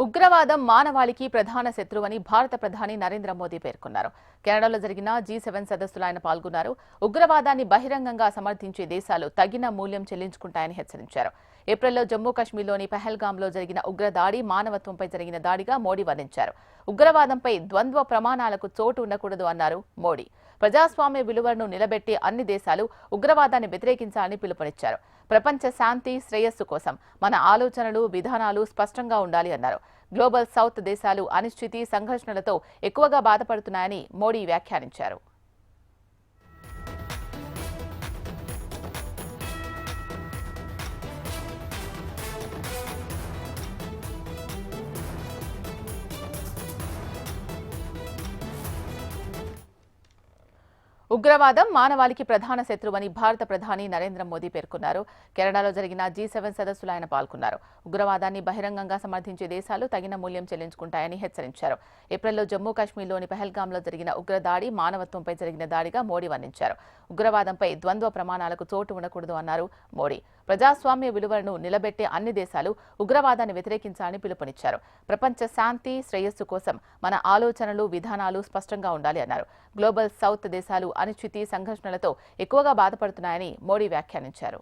ఉగ్రవాదం మానవాళికి ప్రధాన శత్రువని భారత ప్రధాని నరేంద్ర మోదీ పేర్కొన్నారు. కెనడాలో జరిగిన G7 సదస్సులో ఆయన పాల్గొన్నారు. ఉగ్రవాదాన్ని బహిరంగంగా సమర్థించే దేశాలు తగిన మూల్యం చెల్లించుకుంటాయని హెచ్చరించారు. ఏప్రిల్లో జమ్మూ కాశ్మీర్లోని పహల్గాంలో జరిగిన ఉగ్రదాడి మానవత్వంపై జరిగిన దాడిగా మోడీ వర్ణించారు. ఉగ్రవాదంపై ద్వంద్వ ప్రమాణాలకు చోటు ఉండకూడదు అన్నారు మోడీ. ప్రజాస్వామ్య విలువలను నిలబెట్టే అన్ని దేశాలు ఉగ్రవాదాన్ని వ్యతిరేకించాలని పిలుపునిచ్చారు. ప్రపంచ శాంతి శ్రేయస్సు కోసం మన ఆలోచనలు విధానాలు స్పష్టంగా ఉండాలి అన్నారు. గ్లోబల్ సౌత్ దేశాలు అనిశ్చితి సంఘర్షణలతో ఎక్కువగా బాధపడుతున్నాయని మోడీ వ్యాఖ్యానించారు. ఉగ్రవాదం మానవాళికి ప్రధాన శత్రువని భారత ప్రధాని నరేంద్ర మోదీ పేర్కొన్నారు. కెనడాలో జరిగిన G7 సదస్సులో ఆయన పాల్గొన్నారు. ఉగ్రవాదాన్ని బహిరంగంగా సమర్థించే దేశాలు తగిన మూల్యం చెల్లించుకుంటాయని హెచ్చరించారు. ఏప్రిల్లో జమ్మూ కాశ్మీర్లోని పహల్గాంలో జరిగిన ఉగ్రదాడి మానవత్వంపై జరిగిన దాడిగా మోడీ వర్ణించారు. ఉగ్రవాదంపై ద్వంద్వ ప్రమాణాలకు చోటు ఉండకూడదు అన్నారు మోడీ. ప్రజాస్వామ్య విలువలను నిలబెట్టే అన్ని దేశాలు ఉగ్రవాదాన్ని వ్యతిరేకించాలని పిలుపునిచ్చారు. ప్రపంచ శాంతి శ్రేయస్సు కోసం మన ఆలోచనలు విధానాలు స్పష్టంగా ఉండాలి అన్నారు. గ్లోబల్ సౌత్ దేశాలు అనిశ్చితి సంఘర్షణలతో ఎక్కువగా బాధపడుతున్నాయని మోడీ వ్యాఖ్యానించారు.